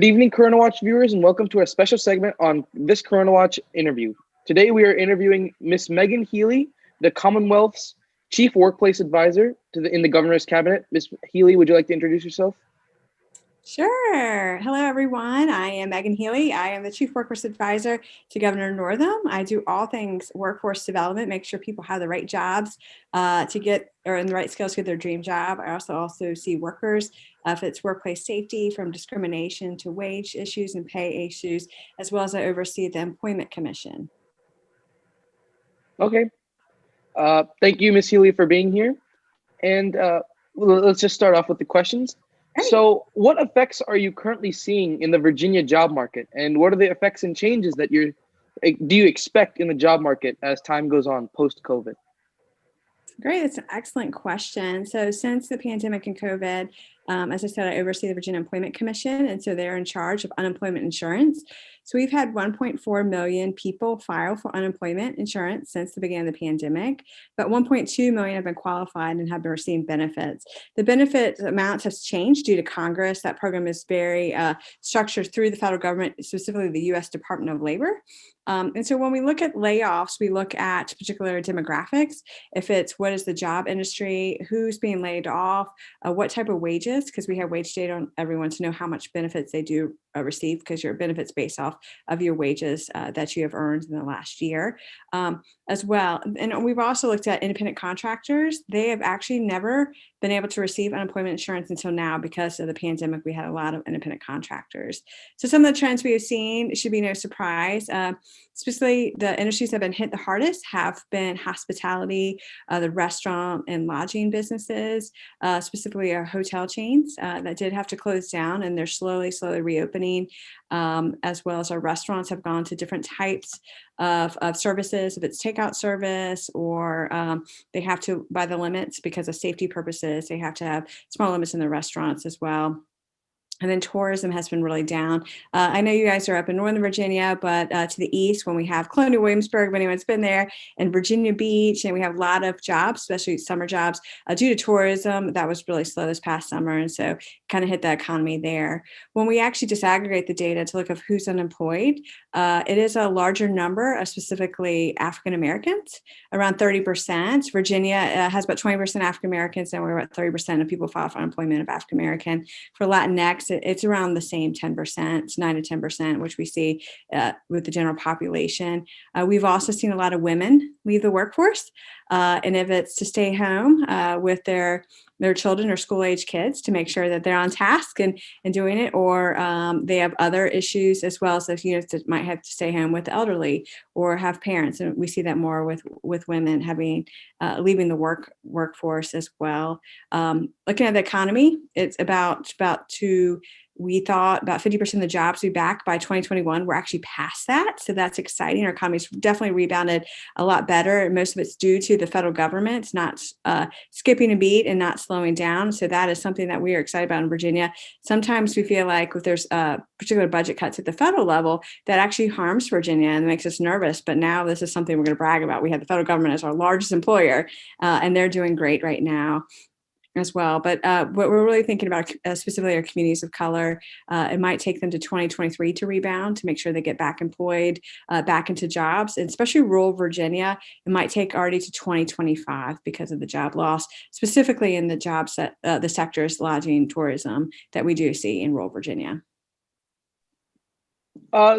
Good evening, CoronaWatch viewers, and welcome to our special segment on this CoronaWatch interview. Today, we are interviewing Miss Megan Healy, the Commonwealth's Chief Workplace Advisor in the Governor's Cabinet. Miss Healy, would you like to introduce yourself? Sure. Hello, everyone. I am Megan Healy. I am the Chief Workforce Advisor to Governor Northam. I do all things workforce development, make sure people have the right jobs to get, or in the right skills to get their dream job. I also see workers, if it's workplace safety, from discrimination to wage issues and pay issues, as well as I oversee the Employment Commission. Okay. Thank you, Miss Healy, for being here. And let's just start off with the questions. Great. So, what effects are you currently seeing in the Virginia job market, and what are the effects and changes that do you expect in the job market as time goes on post-COVID? Great, that's an excellent question. So since the pandemic and COVID, as I said, I oversee the Virginia Employment Commission, and so they're in charge of unemployment insurance. So we've had 1.4 million people file for unemployment insurance since the beginning of the pandemic, but 1.2 million have been qualified and have been receiving benefits. The benefit amounts has changed due to Congress. That program is very structured through the federal government, specifically the U.S. Department of Labor. And so when we look at layoffs, we look at particular demographics. If it's what is the job industry, who's being laid off, what type of wages, because we have wage data on everyone to know how much benefits they do receive, because your benefits based off of your wages that you have earned in the last year as well. And we've also looked at independent contractors. They have actually never been able to receive unemployment insurance until now. Because of the pandemic, we had a lot of independent contractors. So some of the trends we have seen, it should be no surprise. Specifically, the industries that have been hit the hardest have been hospitality, the restaurant and lodging businesses, specifically our hotel chains that did have to close down, and they're slowly reopening, as well as our restaurants have gone to different types of services, if it's takeout service or they have to, by the limits because of safety purposes, they have to have small limits in the restaurants as well. And then tourism has been really down. I know you guys are up in Northern Virginia, but to the east, when we have Colonial Williamsburg, if anyone's been there, and Virginia Beach, and we have a lot of jobs, especially summer jobs, due to tourism, that was really slow this past summer. And so kind of hit the economy there. When we actually disaggregate the data to look at who's unemployed, it is a larger number of specifically African Americans, around 30%. Virginia has about 20% African Americans, and we're about 30% of people file for unemployment of African American. For Latinx, it's around the same 10%, 9 to 10%, which we see with the general population. We've also seen a lot of women leave the workforce. And if it's to stay home with their children or school-age kids to make sure that they're on task and doing it, or they have other issues as well, so units that might have to stay home with the elderly or have parents. And we see that more with women having leaving the workforce as well. Looking at the economy, it's we thought about 50% of the jobs will be back by 2021. We're actually past that. So that's exciting. Our economy's definitely rebounded a lot better. Most of it's due to the federal government not skipping a beat and not slowing down. So that is something that we are excited about in Virginia. Sometimes we feel like if there's particular budget cuts at the federal level, that actually harms Virginia and makes us nervous. But now this is something we're going to brag about. We have the federal government as our largest employer, and they're doing great right now as well. But what we're really thinking about specifically our communities of color, it might take them to 2023 to rebound, to make sure they get back employed, back into jobs, and especially rural Virginia. It might take already to 2025 because of the job loss, specifically in the jobs that the sectors, lodging, tourism, that we do see in rural Virginia.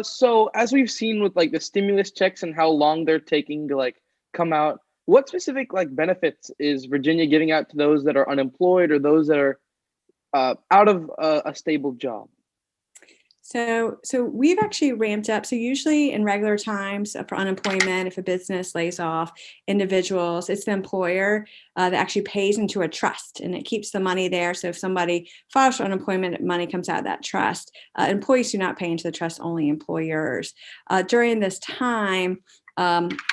So as we've seen with like the stimulus checks and how long they're taking to like come out, what specific like benefits is Virginia giving out to those that are unemployed or those that are out of a stable job? So we've actually ramped up. So usually in regular times for unemployment, if a business lays off individuals, it's the employer that actually pays into a trust, and it keeps the money there. So if somebody files for unemployment, money comes out of that trust. Employees do not pay into the trust, only employers. During this time,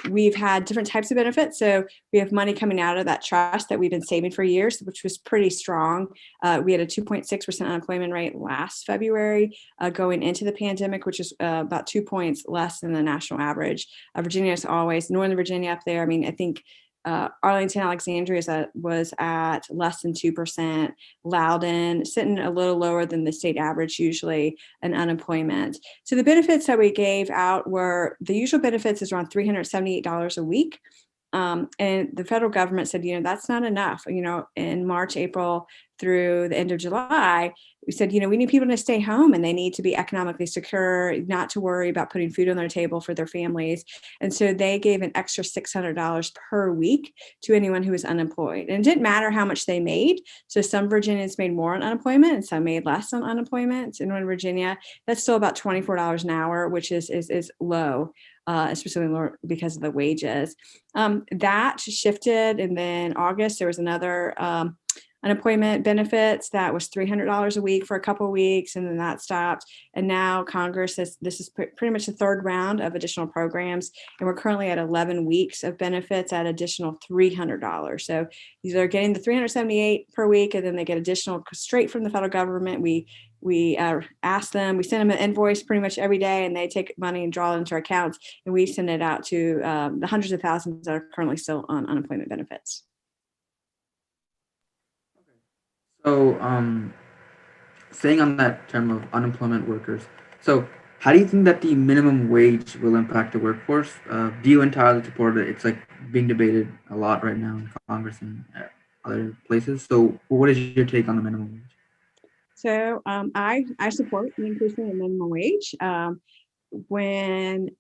we've had different types of benefits. So we have money coming out of that trust that we've been saving for years, which was pretty strong. We had a 2.6% unemployment rate last February going into the pandemic, which is about 2 points less than the national average. Virginia is always Northern Virginia up there. I mean, I think Arlington, Alexandria was at less than 2%. Loudon sitting a little lower than the state average usually in unemployment. So the benefits that we gave out were, the usual benefits is around $378 a week. And the federal government said, that's not enough. In March, April through the end of July, we said, we need people to stay home and they need to be economically secure, not to worry about putting food on their table for their families. And so they gave an extra $600 per week to anyone who was unemployed. And it didn't matter how much they made. So some Virginians made more on unemployment and some made less on unemployment. And in Virginia, that's still about $24 an hour, which is low. Especially because of the wages. That shifted, and then August there was another unemployment benefits that was $300 a week for a couple of weeks, and then that stopped. And now Congress says this is pretty much the third round of additional programs, and we're currently at 11 weeks of benefits at additional $300. So they're getting the $378 per week, and then they get additional straight from the federal government. We ask them, we send them an invoice pretty much every day, and they take money and draw it into our accounts, and we send it out to the hundreds of thousands that are currently still on unemployment benefits. So, staying on that term of unemployment workers, so how do you think that the minimum wage will impact the workforce? Do you entirely support it? It's like being debated a lot right now in Congress and other places. So, what is your take on the minimum wage? So I support the increasing the minimum wage.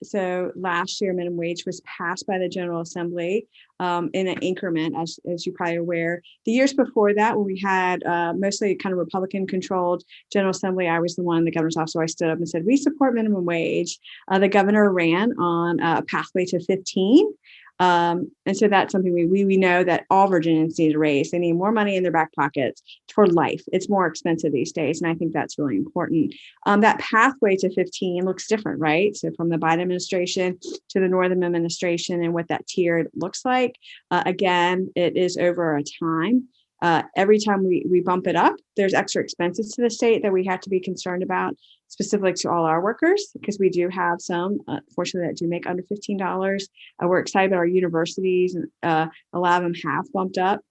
So last year, minimum wage was passed by the General Assembly in an increment, as you're probably aware. The years before that, when we had mostly kind of Republican-controlled General Assembly, I was the one in the governor's office, so I stood up and said, we support minimum wage. The governor ran on a pathway to 15. And so that's something we know that all Virginians need to raise. They need more money in their back pockets for life. It's more expensive these days. And I think that's really important. That pathway to 15 looks different, right? So from the Biden administration to the Northam administration and what that tier looks like. Again, it is over a time. Every time we bump it up, there's extra expenses to the state that we have to be concerned about, specific to all our workers, because we do have some, fortunately, that do make under $15. We're excited about our universities, and a lot of them have bumped up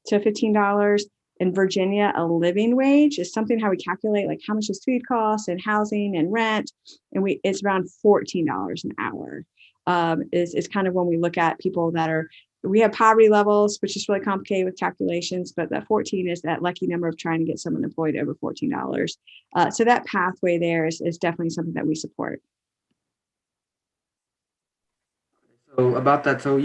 to $15. In Virginia, a living wage is something how we calculate like how much does food cost and housing and rent, and it's around $14 an hour. Is kind of when we look at people that are, we have poverty levels, which is really complicated with calculations, but that 14 is that lucky number of trying to get someone employed over $14. So that pathway there is definitely something that we support. So about that, so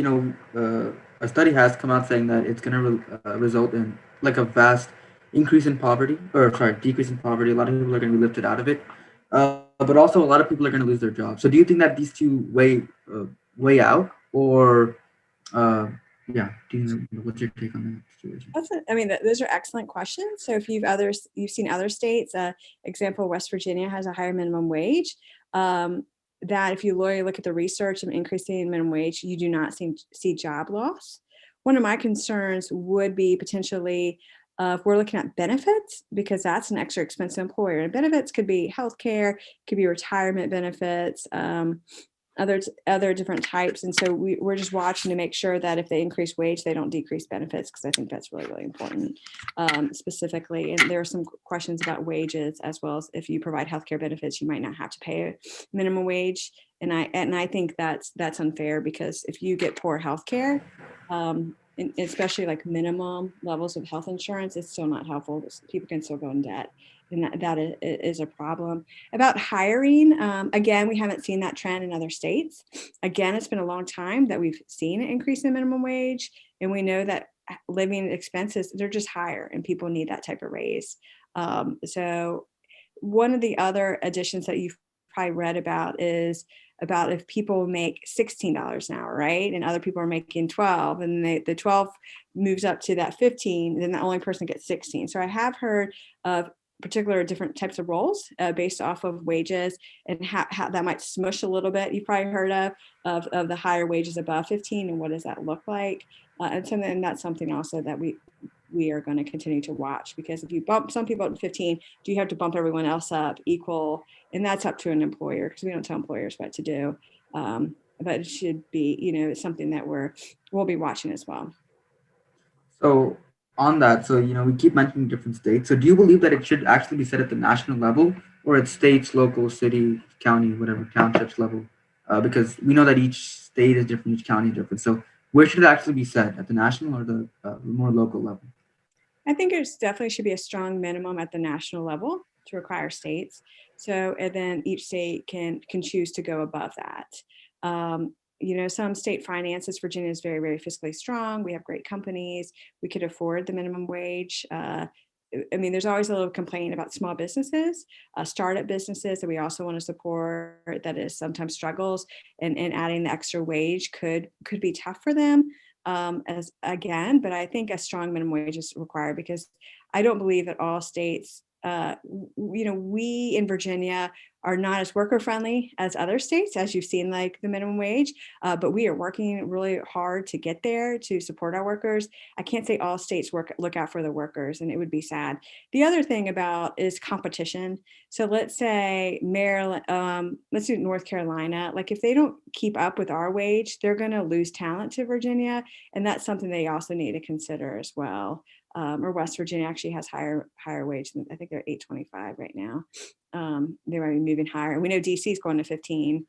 a study has come out saying that it's going to result in like a vast increase in poverty, or sorry, decrease in poverty. A lot of people are going to be lifted out of it, but also a lot of people are going to lose their jobs. So do you think that these two weigh out, or yeah? What's your take on that situation? Those are excellent questions. So if you've seen other states, example, West Virginia has a higher minimum wage. That if you look at the research of increasing minimum wage, you do not see job loss. One of my concerns would be potentially if we're looking at benefits, because that's an extra expensive employer. And benefits could be healthcare, could be retirement benefits, other different types. And so we're just watching to make sure that if they increase wage, they don't decrease benefits, because I think that's really, really important specifically. And there are some questions about wages, as well as if you provide healthcare benefits, you might not have to pay a minimum wage. And I think that's unfair, because if you get poor healthcare, especially like minimum levels of health insurance, it's still not helpful. People can still go in debt. And that is a problem. About hiring, again, we haven't seen that trend in other states. Again, it's been a long time that we've seen an increase in minimum wage, and we know that living expenses, they're just higher, and people need that type of raise. So one of the other additions that you've probably read about is about if people make $16 an hour, right? And other people are making 12, and the 12 moves up to that 15, then the only person gets 16. So I have heard of particular different types of roles based off of wages, and how that might smush a little bit. You've probably heard of the higher wages above 15, and what does that look like? And that's something also that we are going to continue to watch, because if you bump some people up to 15, do you have to bump everyone else up equal? And that's up to an employer, because we don't tell employers what to do. it should be, it's something that we'll be watching as well. So on that, so we keep mentioning different states. So do you believe that it should actually be set at the national level, or at states, local, city, county, whatever, townships level? Because we know that each state is different, each county is different. So where should it actually be set, at the national or the more local level? I think it definitely should be a strong minimum at the national level to require states. So, and then each state can choose to go above that. Some state finances, Virginia is very, very fiscally strong. We have great companies. We could afford the minimum wage. There's always a little complaint about small businesses, startup businesses that we also want to support, that is sometimes struggles, and adding the extra wage could be tough for them, but I think a strong minimum wage is required, because I don't believe that all states, we in Virginia are not as worker friendly as other states, as you've seen, like the minimum wage, but we are working really hard to get there to support our workers. I can't say all states look out for the workers, and it would be sad. The other thing about is competition. So let's say Maryland, let's do North Carolina. Like if they don't keep up with our wage, they're going to lose talent to Virginia, and that's something they also need to consider as well. Or West Virginia actually has higher wage than, I think they're 8.25 right now. They might be moving higher. And we know DC is going to 15.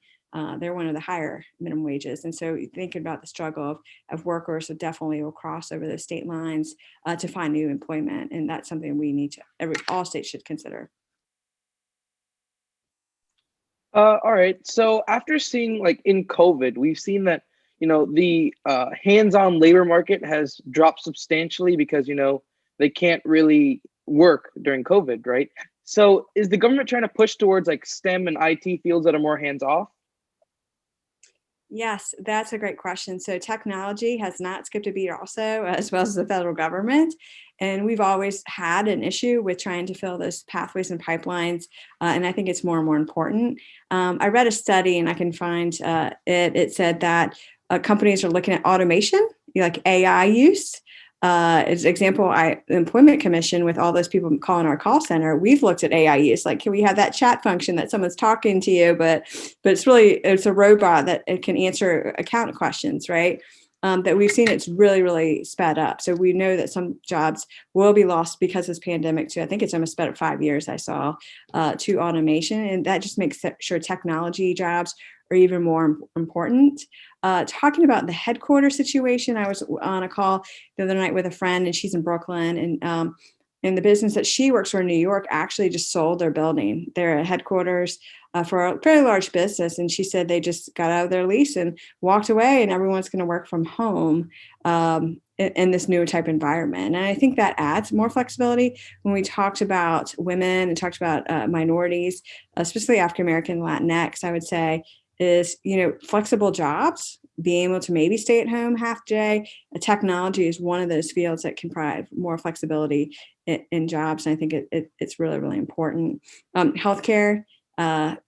They're one of the higher minimum wages. And so thinking about the struggle of workers that definitely will cross over those state lines to find new employment. And that's something we need all states should consider. All right. So after seeing like in COVID, we've seen that the hands-on labor market has dropped substantially because they can't really work during COVID, right? So is the government trying to push towards like STEM and IT fields that are more hands-off? Yes, that's a great question. So technology has not skipped a beat also, as well as the federal government. And we've always had an issue with trying to fill those pathways and pipelines. And I think it's more and more important. I read a study, and I can find it said that companies are looking at automation, like AI use. As an example, the Employment Commission, with all those people calling our call center, we've looked at AI use. Like, can we have that chat function that someone's talking to you, but it's a robot that it can answer account questions, right? That we've seen it's really, really sped up. So we know that some jobs will be lost because of this pandemic too. I think it's almost sped up 5 years, I saw, to automation. And that just makes sure technology jobs are even more important. Talking about the headquarters situation, I was on a call the other night with a friend, and she's in Brooklyn, and the business that she works for in New York actually just sold their building. They're at headquarters for a very large business, and she said they just got out of their lease and walked away, and everyone's going to work from home in this new type environment. And I think that adds more flexibility. When we talked about women and talked about minorities, especially African American, Latinx, I would say is, flexible jobs, being able to maybe stay at home half day. Technology is one of those fields that can provide more flexibility in jobs. And I think it's really, really important. Healthcare,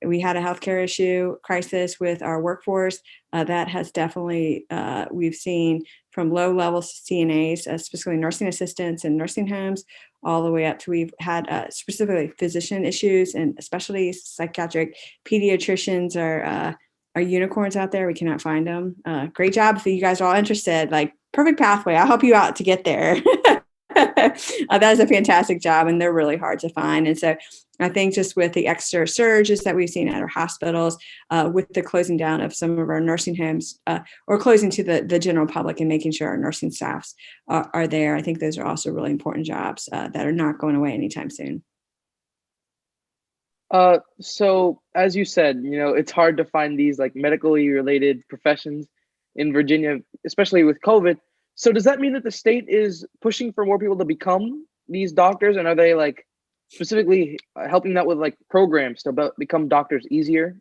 we had a healthcare crisis with our workforce. That has definitely, we've seen from low level CNAs, specifically nursing assistants and nursing homes, all the way up to we've had specifically physician issues and especially psychiatric pediatricians are unicorns out there. We cannot find them. Great job if you guys are all interested. Like, perfect pathway. I'll help you out to get there. That is a fantastic job, and they're really hard to find. And so I think just with the extra surges that we've seen at our hospitals, with the closing down of some of our nursing homes, or closing to the general public, and making sure our nursing staffs are there, I think those are also really important jobs that are not going away anytime soon. So as you said, it's hard to find these like medically related professions in Virginia, especially with COVID. So does that mean that the state is pushing for more people to become these doctors? And are they like specifically helping out with like programs to become doctors easier?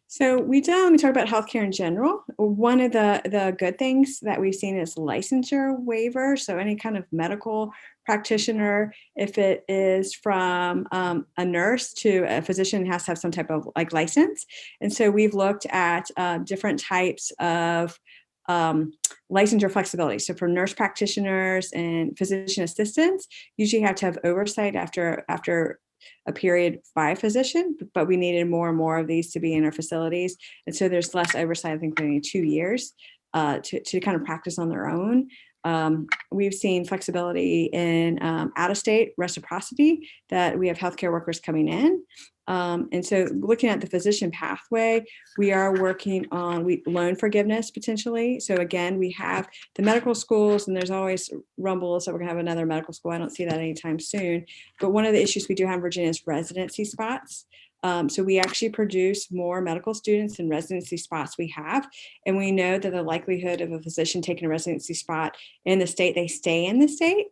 So we talk about healthcare in general. One of the good things that we've seen is licensure waiver. So any kind of medical practitioner, if it is from a nurse to a physician, has to have some type of like license. And so we've looked at different types of licensure flexibility. So for nurse practitioners and physician assistants, usually have to have oversight after a period by a physician, but we needed more and more of these to be in our facilities. And so there's less oversight, I think, maybe 2 years to kind of practice on their own. We've seen flexibility in out-of-state reciprocity, that we have healthcare workers coming in. And so looking at the physician pathway, we are working on loan forgiveness potentially. So again, we have the medical schools, and there's always rumbles that we're gonna have another medical school. I don't see that anytime soon. But one of the issues we do have in Virginia is residency spots. So we actually produce more medical students than residency spots we have. And we know that the likelihood of a physician taking a residency spot in the state, they stay in the state.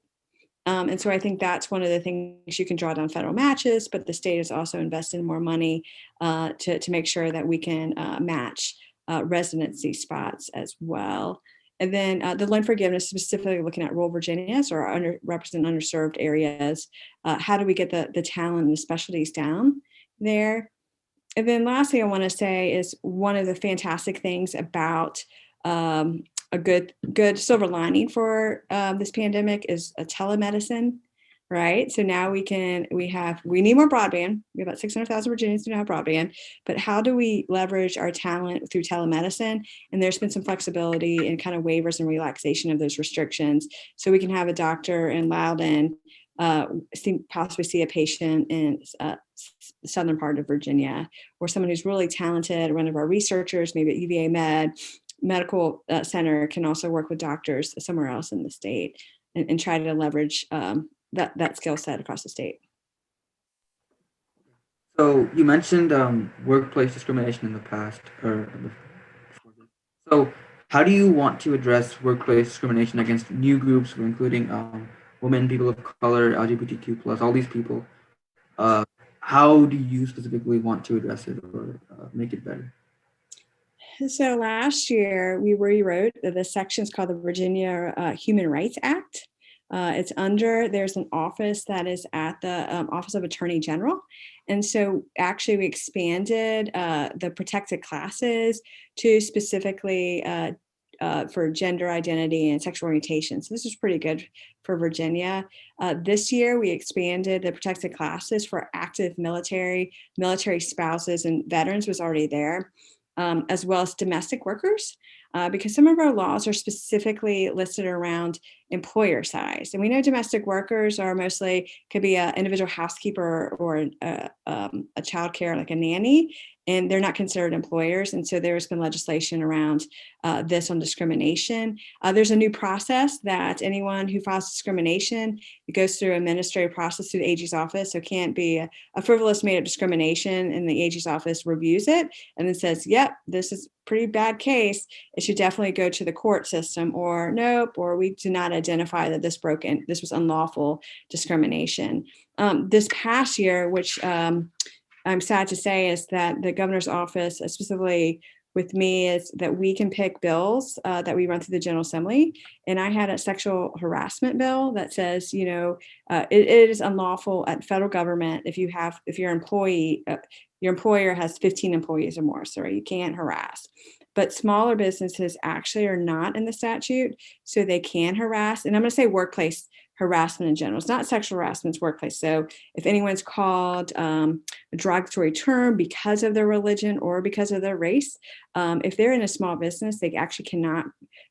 And so I think that's one of the things. You can draw down federal matches, but the state is also investing more money to make sure that we can match residency spots as well. And then the loan forgiveness, specifically looking at rural Virginias or underrepresented, underserved areas. How do we get the talent and the specialties down there? And then lastly, I want to say is one of the fantastic things about a good silver lining for this pandemic is a telemedicine, right? So now we need more broadband. We have about 600,000 Virginians who now have broadband, but how do we leverage our talent through telemedicine? And there's been some flexibility and kind of waivers and relaxation of those restrictions. So we can have a doctor in Loudon possibly see a patient in the southern part of Virginia, or someone who's really talented, one of our researchers, maybe at UVA Medical Center, can also work with doctors somewhere else in the state and try to leverage that skill set across the state. So you mentioned workplace discrimination in the past, so how do you want to address workplace discrimination against new groups, including women, people of color, LGBTQ plus, all these people? How do you specifically want to address it or make it better? So last year we rewrote the sections called the Virginia Human Rights Act. There's an office that is at the Office of Attorney General. And so actually we expanded the protected classes to specifically for gender identity and sexual orientation. So this is pretty good for Virginia. This year, we expanded the protected classes for active military spouses, and veterans was already there, as well as domestic workers, because some of our laws are specifically listed around employer size. And we know domestic workers are could be an individual housekeeper or a childcare, like a nanny, and they're not considered employers. And so there's been legislation around this on discrimination. There's a new process that anyone who files discrimination, it goes through an administrative process through the AG's office. So it can't be a frivolous made up discrimination, and the AG's office reviews it and then says, yep, this is a pretty bad case. It should definitely go to the court system, or nope, or we do not identify that this was unlawful discrimination. This past year, which I'm sad to say, is that the governor's office, specifically with me, is that we can pick bills that we run through the General Assembly. And I had a sexual harassment bill that says, it is unlawful at federal government if your employer has 15 employees or more, so you can't harass. But smaller businesses actually are not in the statute, so they can harass. And I'm going to say workplace harassment in general. It's not sexual harassment, it's workplace. So if anyone's called a derogatory term because of their religion or because of their race, if they're in a small business, they actually cannot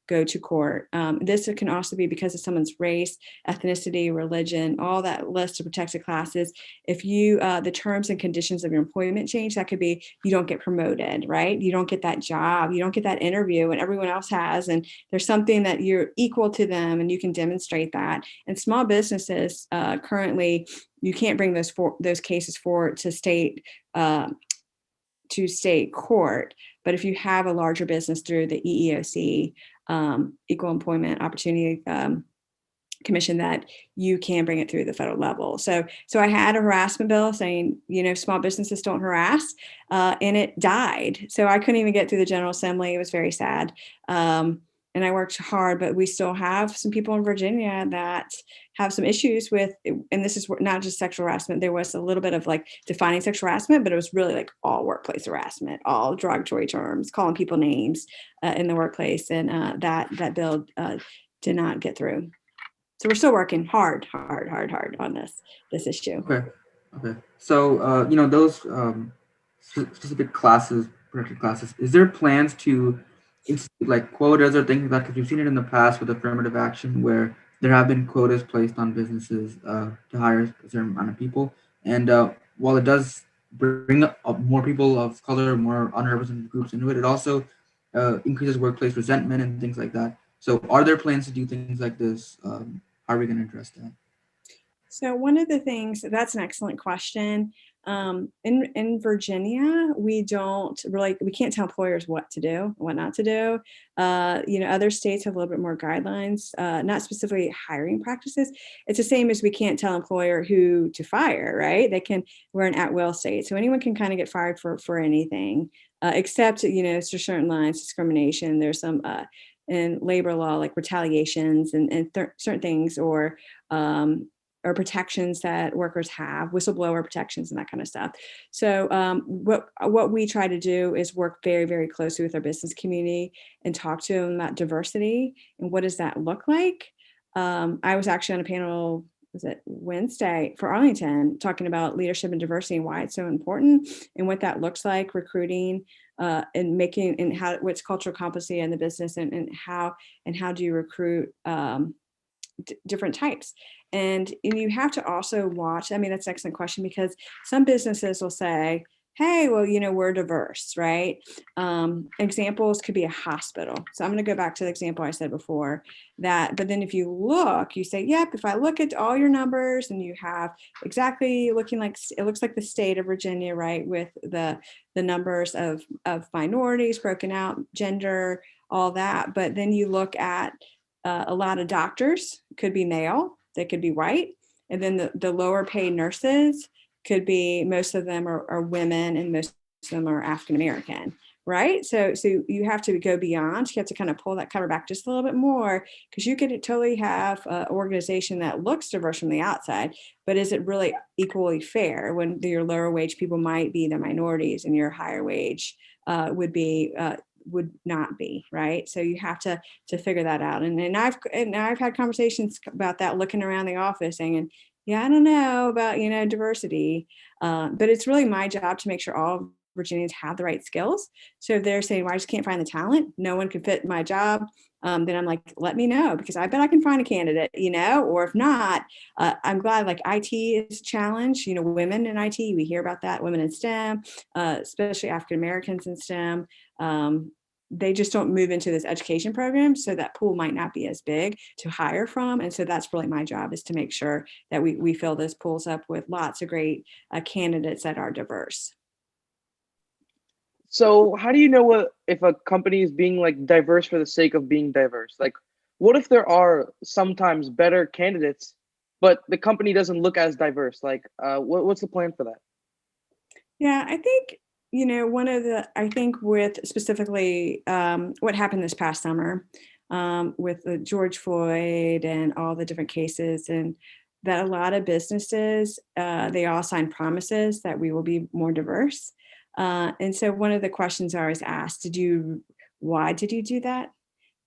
go to court. This can also be because of someone's race, ethnicity, religion, all that list of protected classes. If the terms and conditions of your employment change, that could be you don't get promoted, right? You don't get that job, you don't get that interview, and everyone else has, and there's something that you're equal to them, and you can demonstrate that. And small businesses currently, you can't bring those cases forward to state court. But if you have a larger business through the EEOC, Equal Employment Opportunity Commission, that you can bring it through the federal level. So I had a harassment bill saying, small businesses don't harass, and it died. So I couldn't even get through the General Assembly. It was very sad. And I worked hard, but we still have some people in Virginia that have some issues with, and this is not just sexual harassment. There was a little bit of defining sexual harassment, but it was really all workplace harassment, all derogatory terms, calling people names in the workplace. And that bill did not get through. So we're still working hard on this issue. Okay. Okay. So, those specific classes, protected classes, is there plans to institute like quotas or things like that? Because we've seen it in the past with affirmative action where there have been quotas placed on businesses to hire a certain amount of people. And while it does bring up more people of color, more underrepresented groups into it, it also increases workplace resentment and things like that. So, are there plans to do things like this? How are we going to address that? So one of the things that's an excellent question. In Virginia, we can't tell employers what to do, what not to do. Other states have a little bit more guidelines, not specifically hiring practices. It's the same as we can't tell employer who to fire, right? We're an at-will state, so anyone can kind of get fired for anything, except to certain lines, discrimination. There's some in labor law like retaliations and certain things, or protections that workers have, whistleblower protections and that kind of stuff. So what we try to do is work very, very closely with our business community and talk to them about diversity and what does that look like. I was actually on a panel, was it Wednesday, for Arlington, talking about leadership and diversity and why it's so important and what that looks like, recruiting and making, and what's cultural competency in the business, and how do you recruit different types. And you have to also watch, I mean, that's an excellent question, because some businesses will say, hey, well, we're diverse, right? Examples could be a hospital. So I'm going to go back to the example I said before, but then if you look, you say, yep, if I look at all your numbers and you have exactly looking like, it looks like the state of Virginia, right? With the numbers of minorities broken out, gender, all that. But then you look at a lot of doctors could be male, they could be white. And then the lower paid nurses could be, most of them are women, and most of them are African American, right? So you have to go beyond, you have to kind of pull that cover back just a little bit more, because you could totally have an organization that looks diverse from the outside, but is it really equally fair when your lower wage people might be the minorities and your higher wage would not be, right? So you have to figure that out. And I've had conversations about that, looking around the office saying, yeah, I don't know about, diversity, but it's really my job to make sure all Virginians have the right skills. So if they're saying, well, I just can't find the talent, no one can fit my job, then I'm like, let me know, because I bet I can find a candidate, or if not, I'm glad, like IT is a challenge, women in IT, we hear about that, women in STEM, especially African Americans in STEM. They just don't move into this education program, so that pool might not be as big to hire from. And so that's really my job, is to make sure that we fill those pools up with lots of great candidates that are diverse. So how do you know if a company is being like diverse for the sake of being diverse? Like, what if there are sometimes better candidates, but the company doesn't look as diverse? Like, what's the plan for that? Yeah, I think, I think with specifically what happened this past summer with the George Floyd and all the different cases, and that a lot of businesses, they all signed promises that we will be more diverse. And so one of the questions I always asked, why did you do that?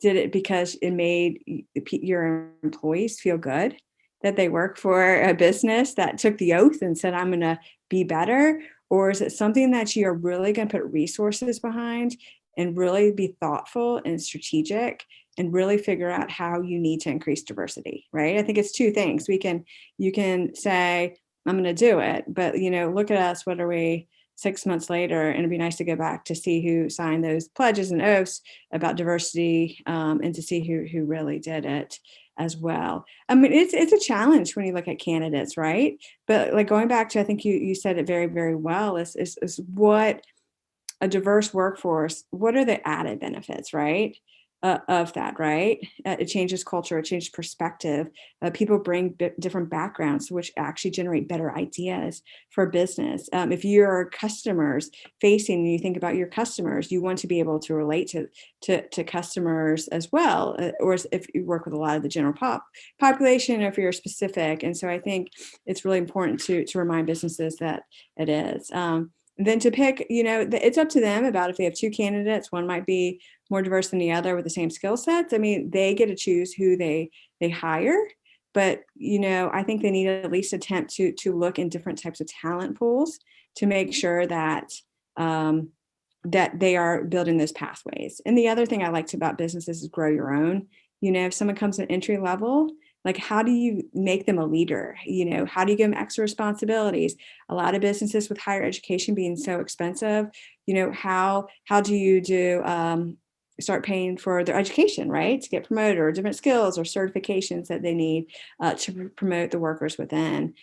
Did it because it made your employees feel good that they work for a business that took the oath and said, I'm going to be better? Or is it something that you're really going to put resources behind and really be thoughtful and strategic and really figure out how you need to increase diversity, right? I think it's two things. You can say, I'm going to do it, but look at us, what are we 6 months later? And it'd be nice to go back to see who signed those pledges and oaths about diversity, and to see who really did it as well. I mean, it's a challenge when you look at candidates, right? But like going back to, I think you said it very, very well, is what a diverse workforce, what are the added benefits, right? Of that, right? It changes culture, it changes perspective. People bring different backgrounds, which actually generate better ideas for business. If you're customers facing, and you think about your customers, you want to be able to relate to customers as well, or if you work with a lot of the general population, or if you're specific. And so I think it's really important to remind businesses that it is. Then to pick, it's up to them about if they have two candidates, one might be more diverse than the other with the same skill sets. I mean, they get to choose who they hire. but I think they need to at least attempt to look in different types of talent pools to make sure that that they are building those pathways. And the other thing I liked about businesses is grow your own. If someone comes at entry level, like, how do you make them a leader? How do you give them extra responsibilities? A lot of businesses with higher education being so expensive, how do you start paying for their education, right? To get promoted, or different skills or certifications that they need to promote the workers within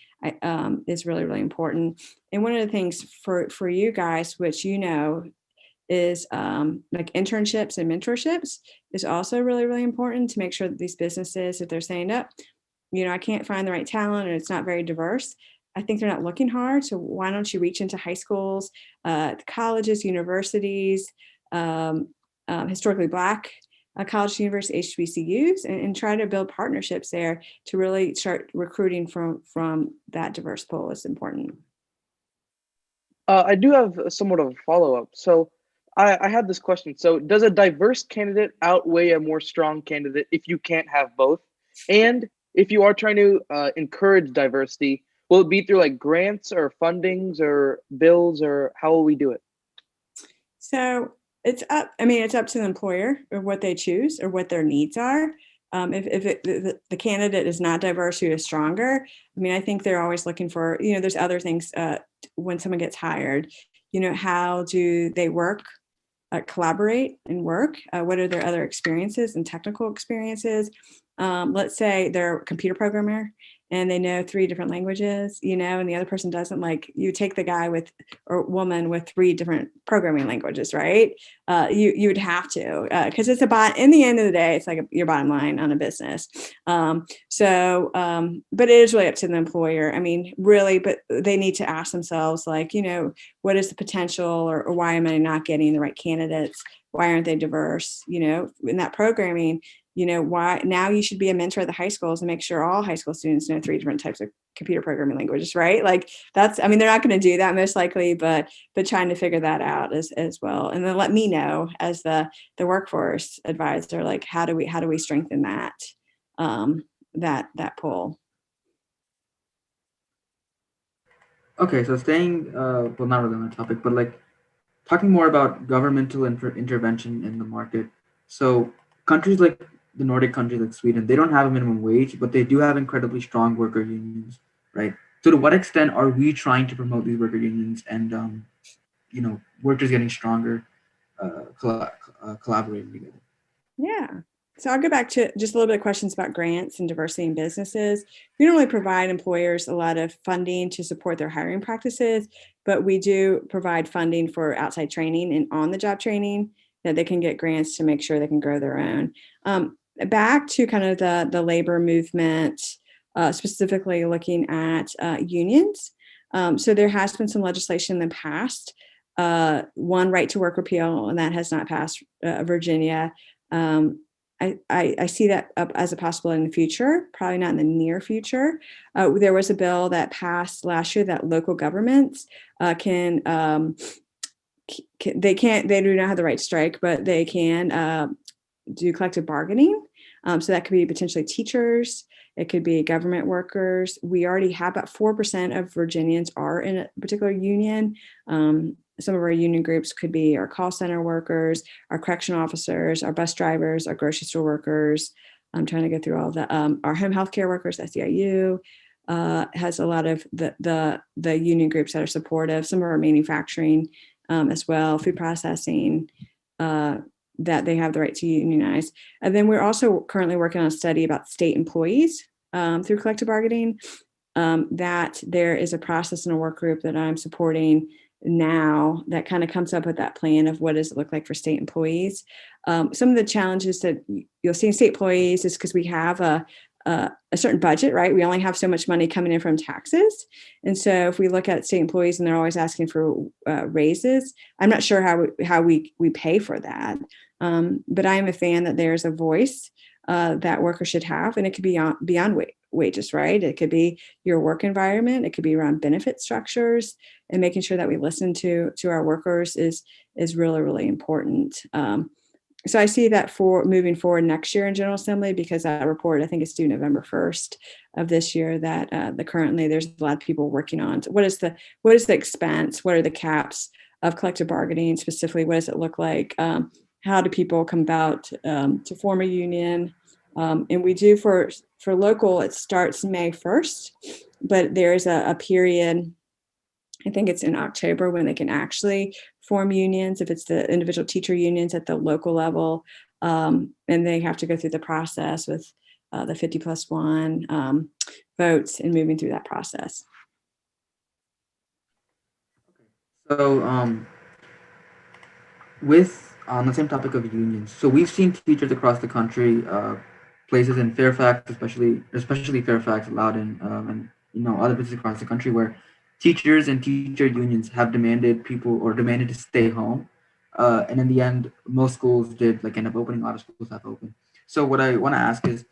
is really, really important. And one of the things for you guys, which is like internships and mentorships is also really, really important to make sure that these businesses, if they're saying, oh, I can't find the right talent and it's not very diverse, I think they're not looking hard. So why don't you reach into high schools, colleges, universities, historically Black college, university, HBCUs, and try to build partnerships there to really start recruiting from that diverse pool is important. I do have somewhat of a follow-up. So I had this question. So does a diverse candidate outweigh a more strong candidate if you can't have both? And if you are trying to encourage diversity, will it be through like grants or fundings or bills, or how will we do it? So it's up to the employer or what they choose or what their needs are. If the candidate is not diverse, who is stronger, I think they're always looking for, there's other things when someone gets hired, how do they work, collaborate and work? What are their other experiences and technical experiences? Let's say they're a computer programmer and they know 3 different languages, and the other person doesn't. Like, you take the guy with or woman with 3 different programming languages, right? You would have to, because it's in the end of the day, it's like your bottom line on a business. But it is really up to the employer. Really, but they need to ask themselves, like, what is the potential, or why am I not getting the right candidates? Why aren't they diverse? In that programming, why now you should be a mentor at the high schools and make sure all high school students know 3 different types of computer programming languages, right? Like, that's, they're not going to do that most likely, but trying to figure that out as well. And then let me know as the workforce advisor, like, how do we strengthen that, that pull? Okay, so staying, well, not really on the topic, but like talking more about governmental intervention in the market. So countries like the Nordic countries like Sweden, they don't have a minimum wage, but they do have incredibly strong worker unions, right? So to what extent are we trying to promote these worker unions and, workers getting stronger, collaborating together? Yeah. So I'll go back to just a little bit of questions about grants and diversity in businesses. We don't really provide employers a lot of funding to support their hiring practices, but we do provide funding for outside training and on-the-job training that they can get grants to make sure they can grow their own. Back to kind of the labor movement, specifically looking at unions. So there has been some legislation in the past, one right to work repeal, and that has not passed Virginia. I see that up as a possibility in the future, probably not in the near future. There was a bill that passed last year that local governments they do not have the right to strike, but they can do collective bargaining. So that could be potentially teachers. It could be government workers. We already have about 4% of Virginians are in a particular union. Some of our union groups could be our call center workers, our correction officers, our bus drivers, our grocery store workers. I'm trying to go through all the our home healthcare workers. SEIU has a lot of the union groups that are supportive. Some of our manufacturing as well, food processing, that they have the right to unionize. And then we're also currently working on a study about state employees through collective bargaining. That there is a process in a work group that I'm supporting now that kind of comes up with that plan of what does it look like for state employees. Some of the challenges that you'll see in state employees is because we have a certain budget, right? We only have so much money coming in from taxes. And so if we look at state employees and they're always asking for raises, I'm not sure how we pay for that. But I am a fan that there's a voice that workers should have, and it could be beyond wages, right? It could be your work environment. It could be around benefit structures, and making sure that we listen to our workers is really, really important. So I see that for moving forward next year in General Assembly, because that report, I think it's due November 1st of this year, that currently there's a lot of people working on what is the expense, what are the caps of collective bargaining, specifically what does it look like, how do people come about to form a union, and we do for local, it starts May 1st, but there's a period, I think it's in October, when they can actually form unions, if it's the individual teacher unions at the local level, and they have to go through the process with the 50+1 votes and moving through that process. So, with on the same topic of unions, so we've seen teachers across the country, places in Fairfax, especially Fairfax, Loudoun, and other places across the country where teachers and teacher unions have demanded to stay home, and in the end, most schools did end up opening. A lot of schools have opened. So what I want to ask is,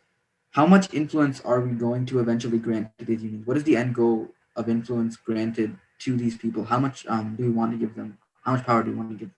how much influence are we going to eventually grant to these unions? What is the end goal of influence granted to these people? How much do we want to give them? How much power do we want to give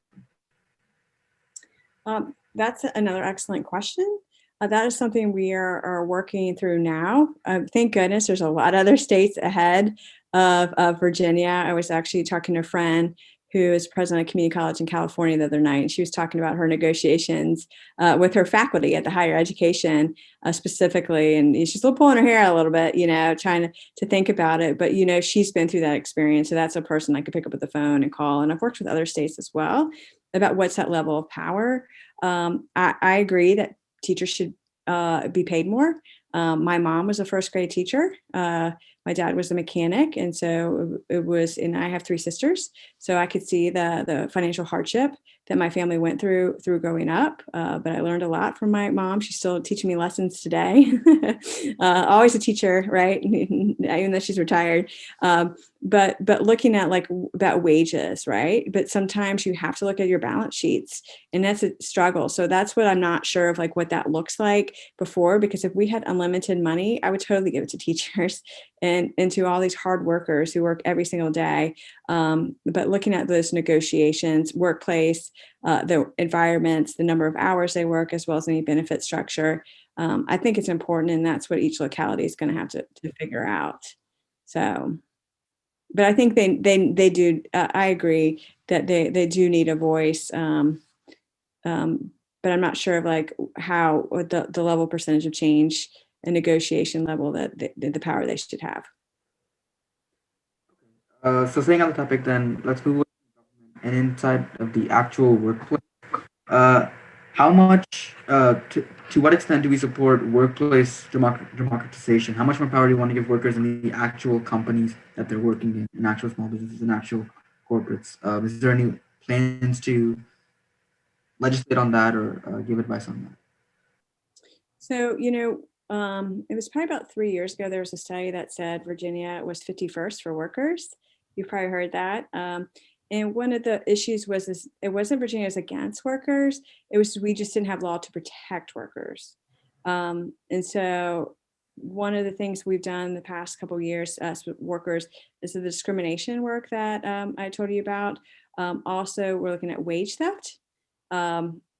them? That's another excellent question. That is something we are working through now. Thank goodness there's a lot of other states ahead of Virginia. I was actually talking to a friend who is president of community college in California the other night, and she was talking about her negotiations with her faculty at the higher education specifically, and she's still pulling her hair a little bit, trying to think about it, but she's been through that experience, so that's a person I could pick up the phone and call. And I've worked with other states as well about what's that level of power. I agree that teachers should be paid more. My mom was a first grade teacher. My dad was a mechanic. And so it was, and I have 3 sisters. So I could see the financial hardship that my family went through growing up. But I learned a lot from my mom. She's still teaching me lessons today. Always a teacher, right? Even though she's retired. But looking at about wages, right? But sometimes you have to look at your balance sheets, and that's a struggle. So that's what I'm not sure of, what that looks like before, because if we had unlimited money, I would totally give it to teachers and to all these hard workers who work every single day. But looking at those negotiations, workplace, the environments, the number of hours they work, as well as any benefit structure, I think it's important, and that's what each locality is going to have to figure out. So, but I think they do. I agree that they do need a voice. But I'm not sure of how the level percentage of change and negotiation level that the power they should have. So staying on the topic, then let's move on and inside of the actual workplace. How much, to what extent do we support workplace democratization? How much more power do you want to give workers in the actual companies that they're working in actual small businesses, in actual corporates? Is there any plans to legislate on that or give advice on that? So, it was probably about 3 years ago, there was a study that said Virginia was 51st for workers. You've probably heard that. And one of the issues was it wasn't Virginia was against workers. It was we just didn't have law to protect workers. And so one of the things we've done the past couple of years as workers is the discrimination work that I told you about. Also, we're looking at wage theft.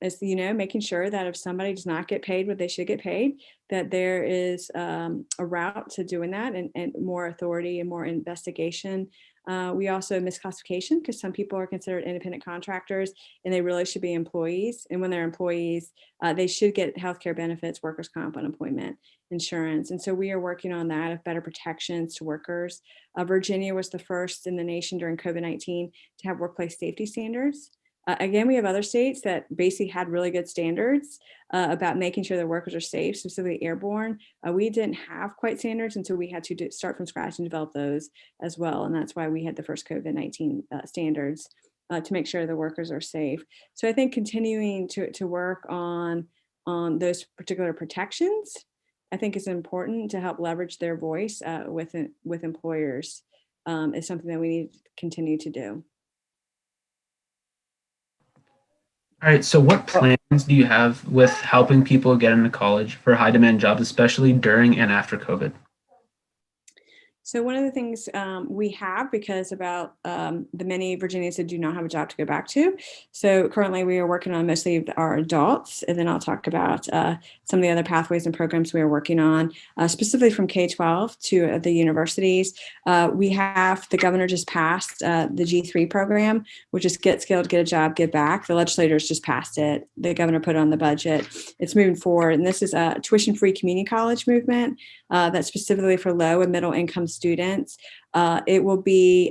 As making sure that if somebody does not get paid what they should get paid, that there is a route to doing that, and more authority and more investigation. We also misclassification, because some people are considered independent contractors and they really should be employees. And when they're employees, they should get healthcare benefits, workers' comp, unemployment insurance. And so we are working on that, of better protections to workers. Virginia was the first in the nation during COVID-19 to have workplace safety standards. Again, we have other states that basically had really good standards about making sure their workers are safe, specifically airborne. We didn't have quite standards, and so we had to start from scratch and develop those as well. And that's why we had the first COVID-19 standards to make sure the workers are safe. So I think continuing to work on those particular protections, I think is important to help leverage their voice with employers, is something that we need to continue to do. All right, so what plans do you have with helping people get into college for high demand jobs, especially during and after COVID? So one of the things we have, because about the many Virginians that do not have a job to go back to. So currently we are working on mostly our adults, and then I'll talk about some of the other pathways and programs we are working on, specifically from K-12 to the universities. We have, the governor just passed the G3 program, which is get skilled, get a job, get back. The legislators just passed it. The governor put it on the budget. It's moving forward. And this is a tuition-free community college movement that's specifically for low and middle income students. It will be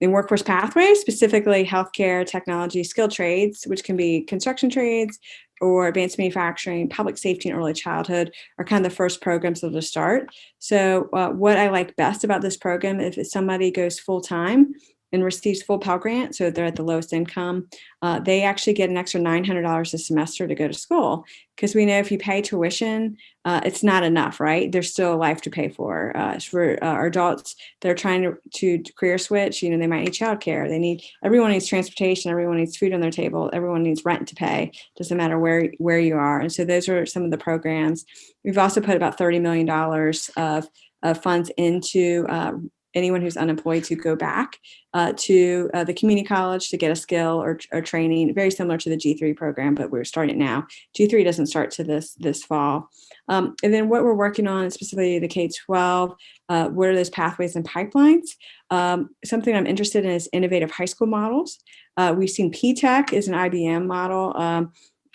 in workforce pathways, specifically healthcare, technology, skilled trades, which can be construction trades or advanced manufacturing, public safety, and early childhood are kind of the first programs that will start. So what I like best about this program, if somebody goes full-time and receives full Pell Grant, so they're at the lowest income, they actually get an extra $900 a semester to go to school. Because we know if you pay tuition, it's not enough, right? There's still a life to pay for. For our adults that are trying to career switch, they might need childcare. Everyone needs transportation. Everyone needs food on their table. Everyone needs rent to pay. Doesn't matter where you are. And so those are some of the programs. We've also put about $30 million of funds into anyone who's unemployed to go back to the community college to get a skill or training, very similar to the G3 program, but we're starting it now. G3 doesn't start to this fall. And then what we're working on, specifically the K-12, what are those pathways and pipelines? Something I'm interested in is innovative high school models. We've seen P-TECH is an IBM model.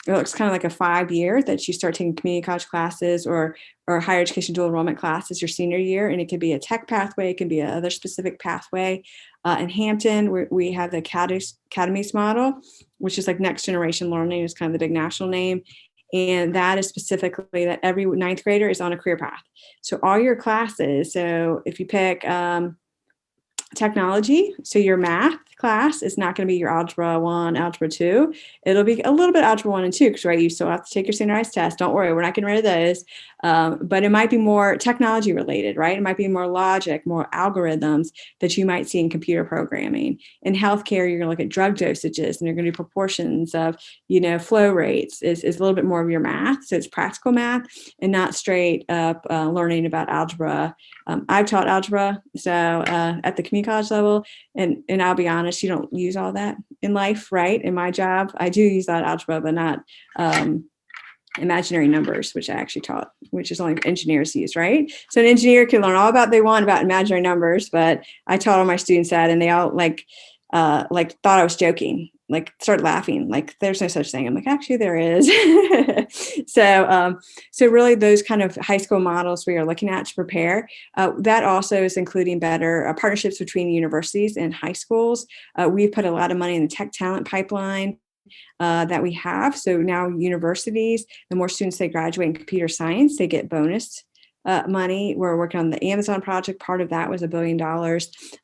It looks kind of like a 5-year that you start taking community college classes or higher education dual enrollment classes your senior year. And it could be a tech pathway. It can be another specific pathway. In Hampton, we have the academies model, which is like next generation learning is kind of the big national name. And that is specifically that every 9th grader is on a career path. So all your classes, so if you pick technology, so your math class is not going to be your algebra 1, algebra 2. It'll be a little bit algebra 1 and 2 because, right, you still have to take your standardized test. Don't worry, we're not getting rid of those. But it might be more technology related, right? It might be more logic, more algorithms that you might see in computer programming. In healthcare, you're going to look at drug dosages and you're going to do proportions of, flow rates is a little bit more of your math. So it's practical math and not straight up learning about algebra. I've taught algebra, so at the community college level, and I'll be honest, you don't use all that in life, right? In my job, I do use that algebra, but not imaginary numbers, which I actually taught, which is only engineers use, right? So an engineer can learn all about they want about imaginary numbers, but I taught all my students that, and they all thought I was joking, started laughing, there's no such thing. I'm like, actually there is. So really those kind of high school models we are looking at to prepare. That also is including better partnerships between universities and high schools. We've put a lot of money in the tech talent pipeline that we have. So now universities, the more students they graduate in computer science, they get bonus money. We're working on the Amazon project. Part of that was $1 billion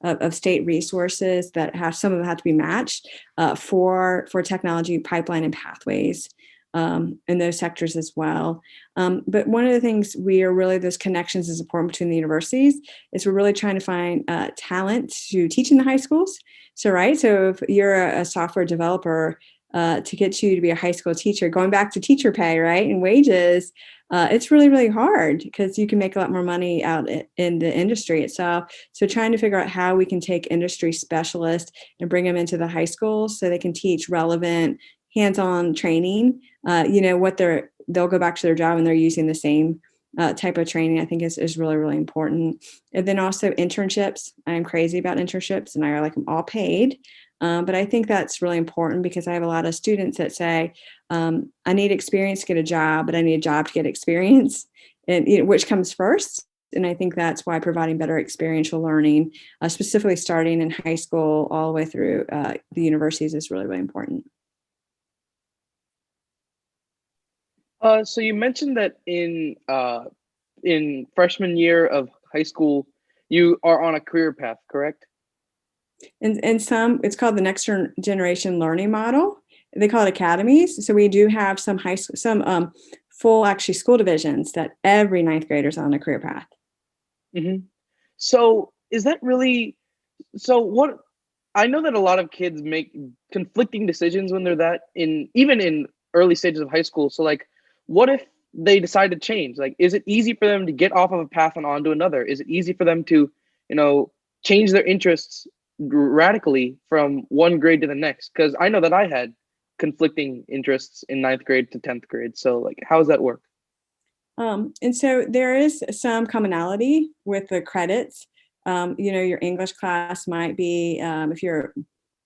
of state resources that some of them have to be matched for technology pipeline and pathways in those sectors as well. But one of the things those connections is important between the universities is we're really trying to find talent to teach in the high schools. So if you're a software developer, to get you to be a high school teacher, going back to teacher pay, right, and wages, it's really, really hard because you can make a lot more money out in the industry itself. So trying to figure out how we can take industry specialists and bring them into the high schools so they can teach relevant hands-on training, they'll go back to their job and they're using the same type of training, I think is really, really important. And then also internships. I'm crazy about internships and I like them all paid. But I think that's really important because I have a lot of students that say, I need experience to get a job, but I need a job to get experience, and which comes first. And I think that's why providing better experiential learning, specifically starting in high school all the way through the universities, is really, really important. So you mentioned that in freshman year of high school, you are on a career path, correct? And some, it's called the next generation learning model. They call it academies. So we do have some full actually school divisions that every 9th grader is on a career path. Mm-hmm. So is that really, what, I know that a lot of kids make conflicting decisions when they're even in early stages of high school. So what if they decide to change? Like, is it easy for them to get off of a path and onto another? Is it easy for them to, change their interests radically from one grade to the next? Because I know that I had conflicting interests in ninth grade to 10th grade. So, like, how does that work? And so there is some commonality with the credits. Your English class might be, if you're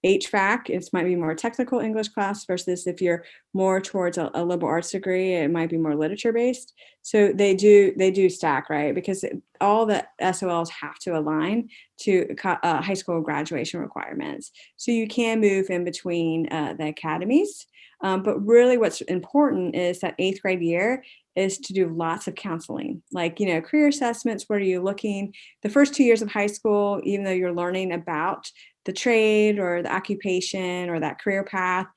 HVAC, it might be more technical English class versus if you're more towards a liberal arts degree, it might be more literature based. So they do stack, right? Because all the SOLs have to align to high school graduation requirements. So you can move in between the academies. But really what's important is that 8th grade year is to do lots of counseling, like, career assessments. Where are you looking? The first 2 years of high school, even though you're learning about the trade or the occupation or that career path,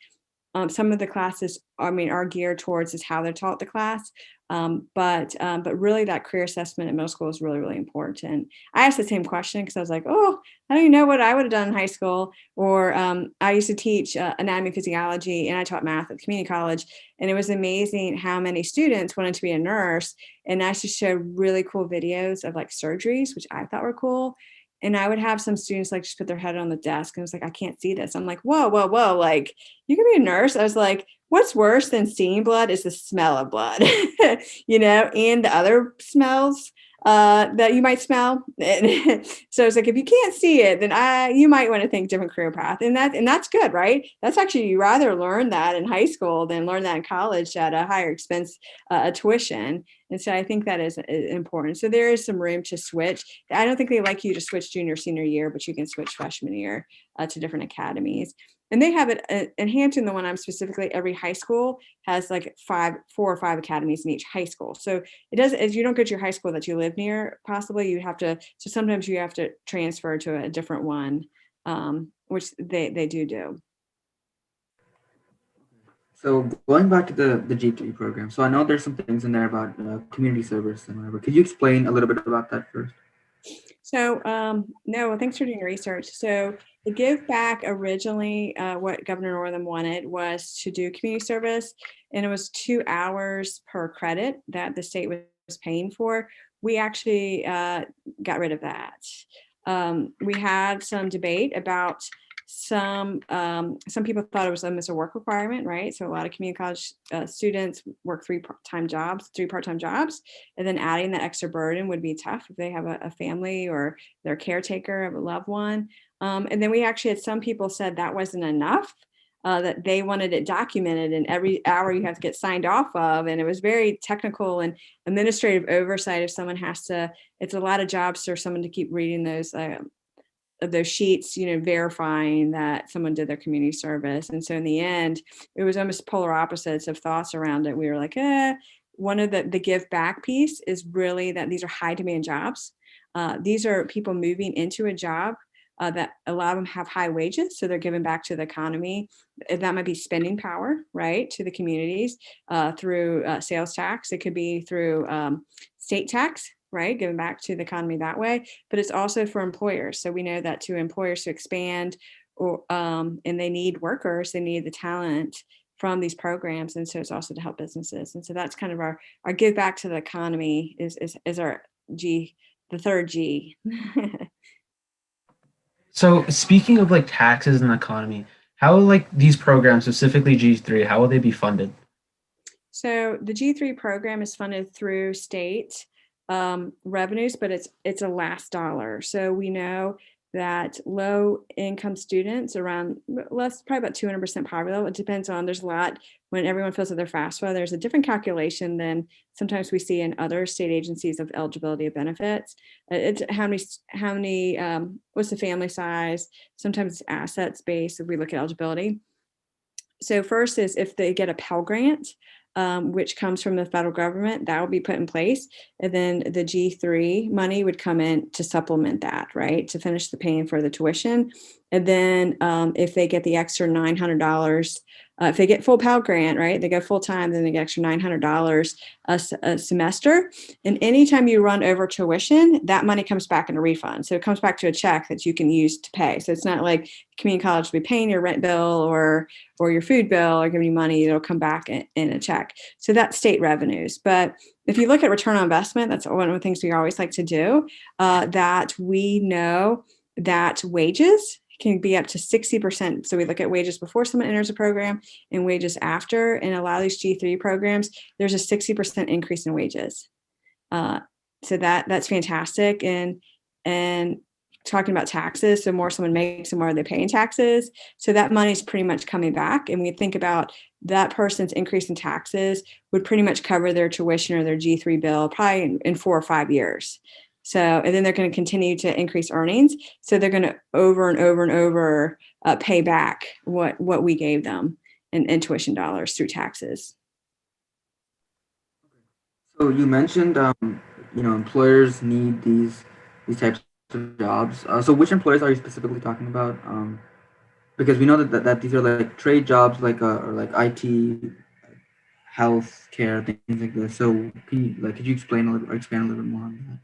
some of the classes, are geared towards is how they're taught the class. But really that career assessment in middle school is really, really important. I asked the same question because I was like, oh, I don't even know what I would have done in high school. Or I used to teach anatomy and physiology, and I taught math at the community college. And it was amazing how many students wanted to be a nurse. And I used to show really cool videos of like surgeries, which I thought were cool. And I would have some students like just put their head on the desk and was like, I can't see this. I'm like, whoa, whoa, whoa. Like, you can be a nurse. I was like, what's worse than seeing blood is the smell of blood, and the other smells that you might smell. So it's like, if you can't see it, then you might want to think different career path. And that's good, right? That's actually, you rather learn that in high school than learn that in college at a higher expense tuition. And so I think that is important. So there is some room to switch. I don't think they like you to switch junior, senior year, but you can switch freshman year to different academies. And they have it in Hampton, the one I'm specifically, every high school has like 4 or 5 academies in each high school. So it does, if you don't go to your high school that you live near, possibly you have to, so sometimes you have to transfer to a different one, which they do. So going back to the G3 program, so I know there's some things in there about community service and whatever. Could you explain a little bit about that first? So no, thanks for doing research. So the Give Back originally, what Governor Northam wanted was to do community service, and it was 2 hours per credit that the state was paying for. We actually got rid of that. We had some debate about some people thought it was almost a work requirement, right? So a lot of community college students work 3 part-time jobs, and then adding that extra burden would be tough if they have a family or they're caretaker of a loved one. And then we actually had some people said that wasn't enough, that they wanted it documented, and every hour you have to get signed off of. And it was very technical and administrative oversight if someone has to, it's a lot of jobs for someone to keep reading those sheets, verifying that someone did their community service. And so in the end, it was almost polar opposites of thoughts around it. We were like, one of the give back piece is really that these are high demand jobs. These are people moving into a job that a lot of them have high wages. So they're giving back to the economy. That might be spending power, right, to the communities through sales tax. It could be through state tax, right, giving back to the economy that way. But it's also for employers. So we know that to employers to expand, and they need workers, they need the talent from these programs. And so it's also to help businesses. And so that's kind of our give back to the economy is our G, the third G. So speaking of like taxes and the economy, how like these programs, specifically G3, how will they be funded? So the G3 program is funded through state revenues, but it's a last dollar. So we know that low income students around probably about 200% poverty level. It depends on, there's a lot, when everyone fills out their FAFSA, there's a different calculation than sometimes we see in other state agencies of eligibility of benefits. It's how many, what's the family size? Sometimes it's assets based if we look at eligibility. So first is if they get a Pell Grant, which comes from the federal government, that will be put in place. And then the G3 money would come in to supplement that, right? To finish the paying for the tuition. And then if they get the extra $900, if they get full Pell Grant, right, they go full time, then they get extra $900 a semester. And anytime you run over tuition, that money comes back in a refund. So it comes back to a check that you can use to pay. So it's not like community college will be paying your rent bill or your food bill or giving you money. It'll come back in a check. So that's state revenues. But if you look at return on investment, that's one of the things we always like to do, that we know that wages can be up to 60%. So we look at wages before someone enters a program and wages after. In a lot of these G3 programs, there's a 60% increase in wages. So that's fantastic. And talking about taxes, so more someone makes, the more they pay in taxes. So that money's pretty much coming back. And we think about that person's increase in taxes would pretty much cover their tuition or their G3 bill probably in 4 or 5 years. So, and then they're going to continue to increase earnings. So they're going to over and over and over pay back what we gave them in tuition dollars through taxes. So you mentioned, employers need these types of jobs. So which employers are you specifically talking about? Because we know that these are like trade jobs, like or like IT, health care, things like this. So could you explain a little, or expand a little bit more on that?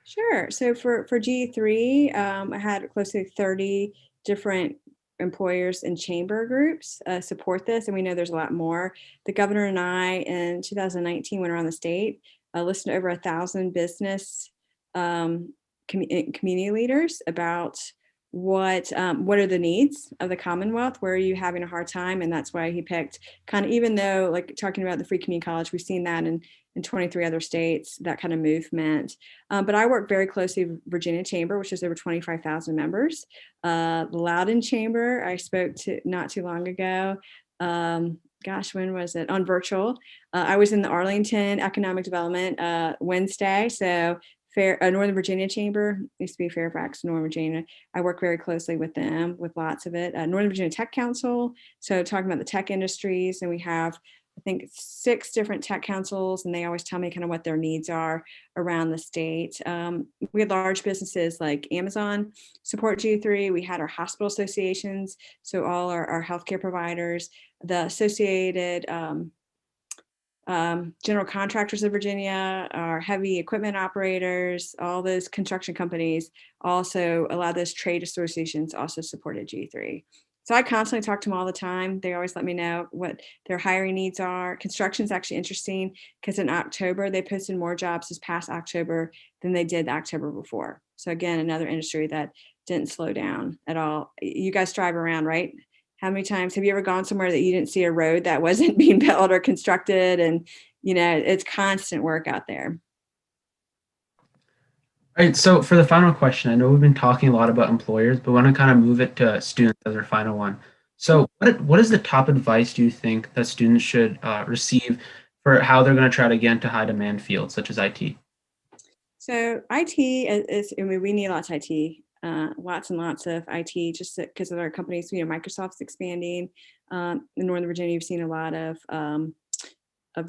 Sure. So for G3, I had close to 30 different employers and chamber groups support this, and we know there's a lot more. The governor and I in 2019 went around the state, listened to over 1,000 business community leaders about what are the needs of the Commonwealth, where are you having a hard time, and that's why he picked kind of, even though like talking about the free community college, we've seen that in 23 other states, that kind of movement. But I work very closely with Virginia Chamber, which is over 25,000 members. The Loudoun Chamber, I spoke to not too long ago. When was it? On virtual. I was in the Arlington Economic Development Wednesday. So Northern Virginia Chamber, used to be Fairfax, Northern Virginia. I work very closely with them, with lots of it. Northern Virginia Tech Council. So talking about the tech industries, and we have, I think, 6 different tech councils, and they always tell me kind of what their needs are around the state. We had large businesses like Amazon support G3. We had our hospital associations, so all our healthcare providers, the Associated General Contractors of Virginia, our heavy equipment operators, all those construction companies, also a lot of those trade associations also supported G3. So I constantly talk to them all the time. They always let me know what their hiring needs are. Construction is actually interesting because in October, they posted more jobs this past October than they did the October before. So again, another industry that didn't slow down at all. You guys drive around, right? How many times have you ever gone somewhere that you didn't see a road that wasn't being built or constructed? And, it's constant work out there. All right, so for the final question, I know we've been talking a lot about employers, but I want to kind of move it to students as our final one. So what is the top advice do you think that students should receive for how they're going to try to get into high demand fields such as IT? So IT is, we need lots of IT, lots and lots of IT, just because of our companies. Microsoft's expanding. In Northern Virginia, you've seen a lot of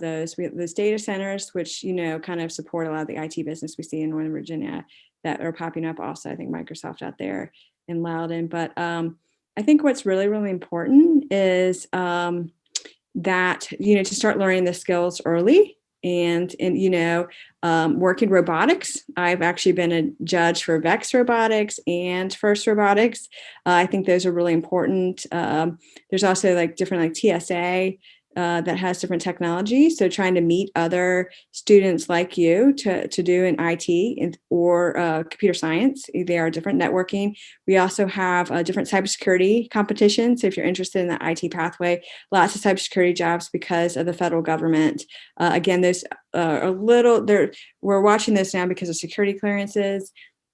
those. We have those data centers, which, kind of support a lot of the IT business we see in Northern Virginia that are popping up also. I think Microsoft out there in Loudoun. But I think what's really, really important is that, to start learning the skills early. And working robotics. I've actually been a judge for VEX robotics and FIRST robotics. I think those are really important. There's also like different like TSA that has different technologies. So trying to meet other students like you to do in IT or computer science. They are different. Networking. We also have different cybersecurity competitions. So if you're interested in the IT pathway, lots of cybersecurity jobs because of the federal government. Again, there's we're watching this now because of security clearances.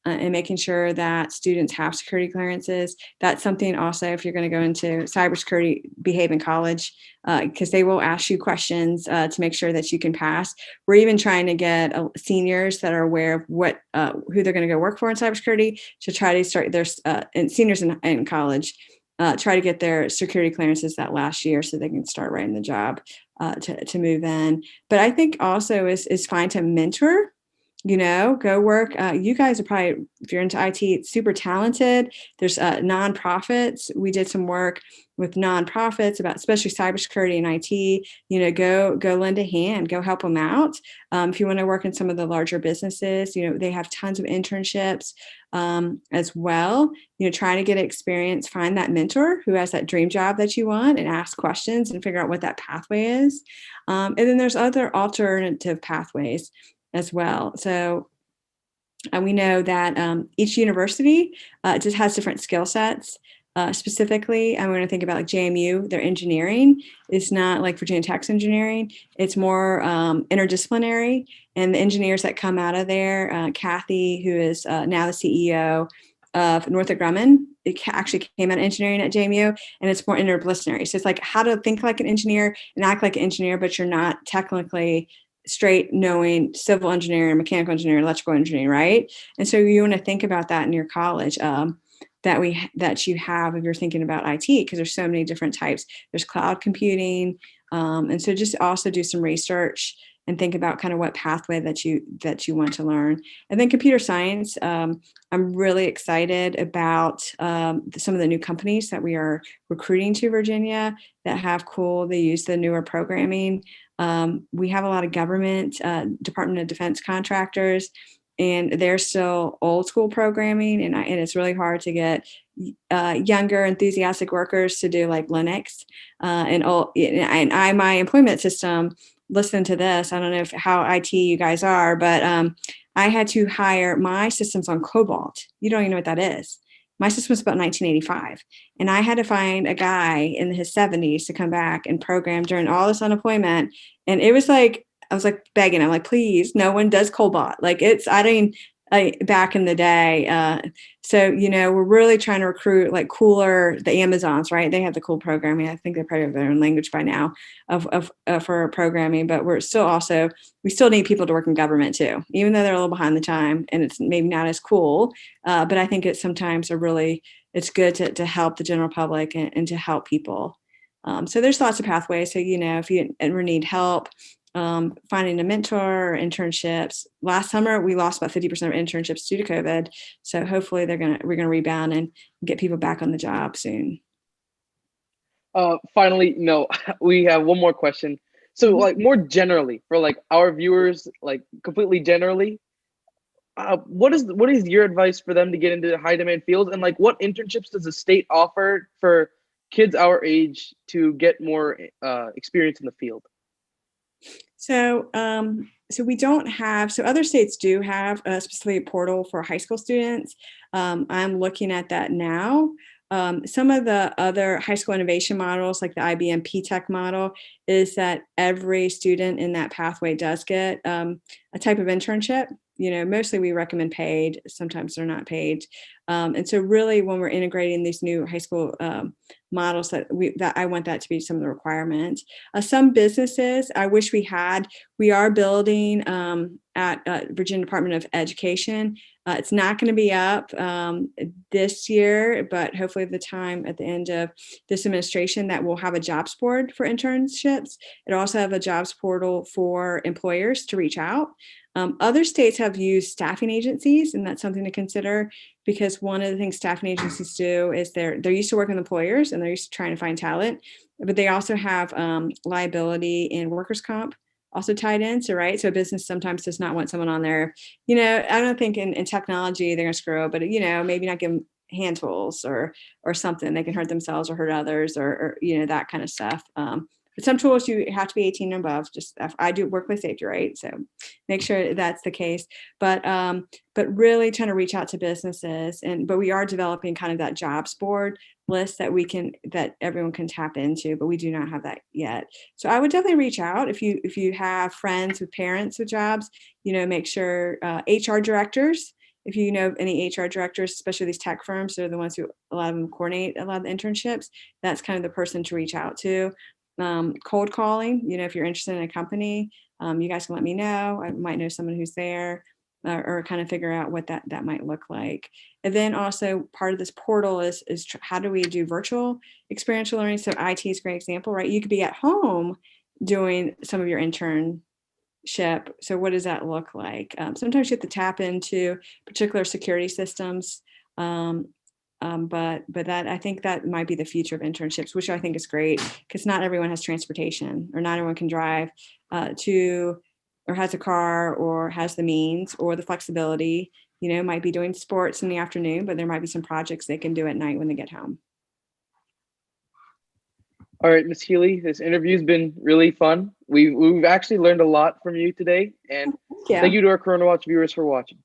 And making sure that students have security clearances. That's something also, if you're going to go into cybersecurity, behave in college, because they will ask you questions to make sure that you can pass. We're even trying to get seniors that are aware of who they're going to go work for in cybersecurity to try to start their and seniors in college, try to get their security clearances that last year so they can start right in the job to move in. But I think also is fine to mentor go work. You guys are probably, if you're into IT, super talented. There's nonprofits. We did some work with nonprofits about especially cybersecurity and IT. Go lend a hand, go help them out. If you want to work in some of the larger businesses, they have tons of internships as well. Try to get experience, find that mentor who has that dream job that you want, and ask questions and figure out what that pathway is. And then there's other alternative pathways as well. So we know that each university just has different skill sets. Specifically, I'm going to think about like JMU, their engineering is not like Virginia Tech's engineering. It's more interdisciplinary. And the engineers that come out of there, Kathy, who is now the CEO of Northrop Grumman, it actually came out of engineering at JMU, and it's more interdisciplinary. So it's like how to think like an engineer and act like an engineer, but you're not technically straight knowing civil engineering, mechanical engineering, electrical engineering, right? And so you want to think about that in your college that you have if you're thinking about IT, because there's so many different types. There's cloud computing, and so just also do some research and think about kind of what pathway that you want to learn. And then computer science, I'm really excited about some of the new companies that we are recruiting to Virginia that have they use the newer programming. We have a lot of government, Department of Defense contractors, and they're still old school programming, and it's really hard to get younger, enthusiastic workers to do like Linux. My employment system, listen to this. I don't know how IT you guys are, but I had to hire my systems on Cobalt. You don't even know what that is. My system was about 1985, and I had to find a guy in his 70s to come back and program during all this unemployment. And it was like, I was like begging, I'm like, please, no one does Cobalt. Like back in the day. So, we're really trying to recruit like the Amazons, right? They have the cool programming. I think they probably have their own language by now for programming, but we still need people to work in government too, even though they're a little behind the time and it's maybe not as cool. But I think it's sometimes it's good to help the general public and to help people. So there's lots of pathways. So, if you ever need help, finding a mentor or internships. Last summer, we lost about 50% of internships due to COVID. So hopefully we're going to rebound and get people back on the job soon. Finally, no, we have one more question. So like more generally for like our viewers, like completely generally, what is your advice for them to get into high demand fields, and like what internships does the state offer for kids our age to get more experience in the field? So we don't have, so other states do have specifically a portal for high school students. I'm looking at that now. Some of the other high school innovation models, like the IBM P-Tech model, is that every student in that pathway does get a type of internship. Mostly we recommend paid, sometimes they're not paid. And so really when we're integrating these new high school models that I want that to be some of the requirements. Some businesses, I wish we are building at Virginia Department of Education. It's not going to be up this year, but hopefully at the end of this administration, that we'll have a jobs board for internships. It'll also have a jobs portal for employers to reach out. Other states have used staffing agencies, and that's something to consider, because one of the things staffing agencies do is they're used to working with employers and they're used to trying to find talent, but they also have liability and workers' comp also tied in. So, right. So a business sometimes does not want someone on there. I don't think in technology they're going to screw up, but maybe not give them hand tools or something. They can hurt themselves or hurt others or that kind of stuff. But some tools you have to be 18 and above. Just I do workplace safety, right? So make sure that's the case. But really trying to reach out to businesses, but we are developing kind of that jobs board list that everyone can tap into, but we do not have that yet. So I would definitely reach out if you have friends with parents with jobs. Make sure HR directors. If you know any HR directors, especially these tech firms, they're the ones who a lot of them coordinate a lot of the internships. That's kind of the person to reach out to. Cold calling, if you're interested in a company, you guys can let me know. I might know someone who's there or kind of figure out what that might look like. And then also part of this portal is how do we do virtual experiential learning? So IT is a great example, right? You could be at home doing some of your intern So what does that look like? Sometimes you have to tap into particular security systems. But that, I think that might be the future of internships, which I think is great, because not everyone has transportation, or not everyone can drive or has a car, or has the means or the flexibility, might be doing sports in the afternoon, but there might be some projects they can do at night when they get home. All right, Ms. Healy, this interview's been really fun. We've actually learned a lot from you today, and Yeah. thank you to our CoronaWatch viewers for watching.